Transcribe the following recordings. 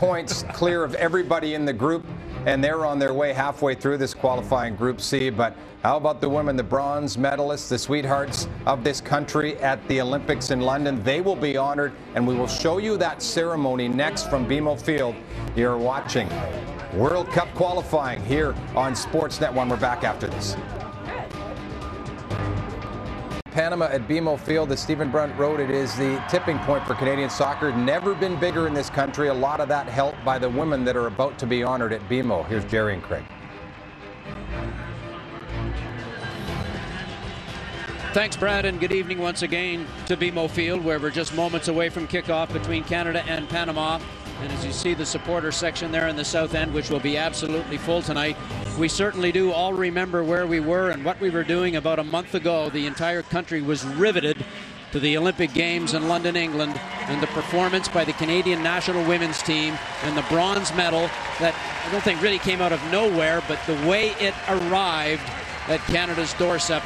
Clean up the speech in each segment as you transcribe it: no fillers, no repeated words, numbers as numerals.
points clear of everybody in the group, and they're on their way halfway through this qualifying Group C. But how about the women, the bronze medalists, the sweethearts of this country at the Olympics in London? They will be honored, and we will show you that ceremony next from BMO Field. You're watching World Cup qualifying here on Sportsnet 1. We're back after this. Panama at BMO Field, as Stephen Brunt wrote, it is the tipping point for Canadian soccer. Never been bigger in this country. A lot of that helped by the women that are about to be honored at BMO. Here's Jerry and Craig. Thanks, Brad, and good evening once again to BMO Field, where we're just moments away from kickoff between Canada and Panama. And as you see the supporter section there in the south end, which will be absolutely full tonight, we certainly do all remember where we were and what we were doing about a month ago. The entire country was riveted to the Olympic Games in London, England, and the performance by the Canadian national women's team and the bronze medal that I don't think really came out of nowhere, but the way it arrived at Canada's doorstep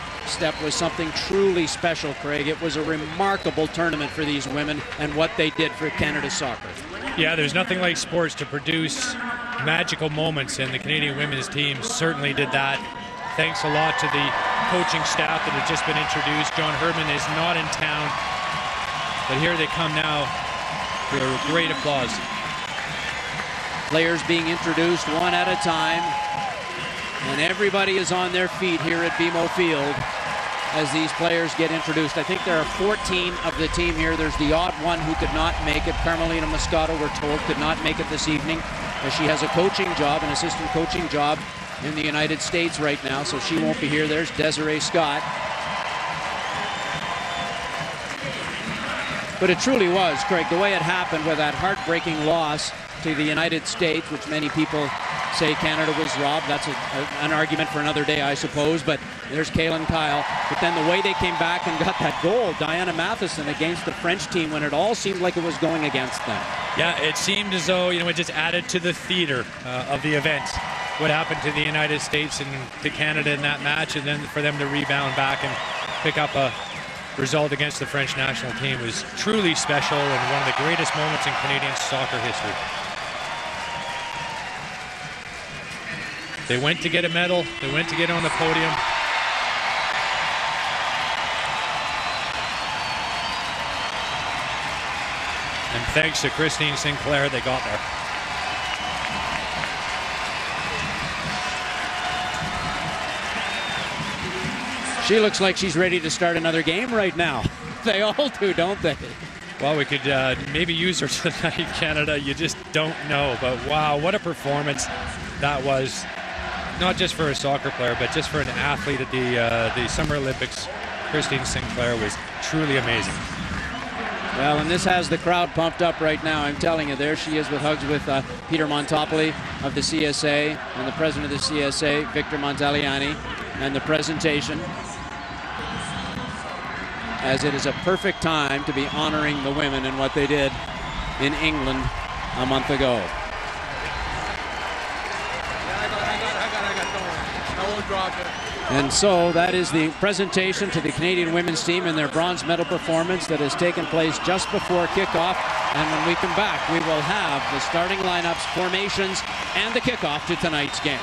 was something truly special, Craig. It was a remarkable tournament for these women and what they did for Canada's soccer. Yeah, there's nothing like sports to produce magical moments, and the Canadian women's team certainly did that. Thanks a lot to the coaching staff that has just been introduced. John Herman is not in town, but here they come now with a great applause. Players being introduced one at a time, and everybody is on their feet here at BMO Field as these players get introduced. I think there are 14 of the team here. There's the odd one who could not make it. Carmelina Moscato, we're told, could not make it this evening, as she has a coaching job, an assistant coaching job in the United States right now, so she won't be here. There's Desiree Scott. But it truly was, Craig, the way it happened with that heartbreaking loss to the United States, which many people say Canada was robbed. That's an argument for another day, I suppose. But there's Kaylin Kyle. But then the way they came back and got that goal, Diana Matheson, against the French team when it all seemed like it was going against them. Yeah, it seemed as though, it just added to the theater of the event. What happened to the United States and to Canada in that match, and then for them to rebound back and pick up a result against the French national team was truly special and one of the greatest moments in Canadian soccer history. They went to get a medal. They went to get on the podium. And thanks to Christine Sinclair, they got there. She looks like she's ready to start another game right now. They all do, don't they? Well, we could maybe use her tonight, Canada. You just don't know. But wow, what a performance that was. Not just for a soccer player, but just for an athlete at the Summer Olympics. Christine Sinclair was truly amazing. Well, and this has the crowd pumped up right now. I'm telling you, there she is with hugs with Peter Montopoli of the CSA and the president of the CSA, Victor Montaliani, and the presentation, as it is a perfect time to be honoring the women and what they did in England a month ago. And so that is the presentation to the Canadian women's team and their bronze medal performance that has taken place just before kickoff. And when we come back, we will have the starting lineups, formations, and the kickoff to tonight's game.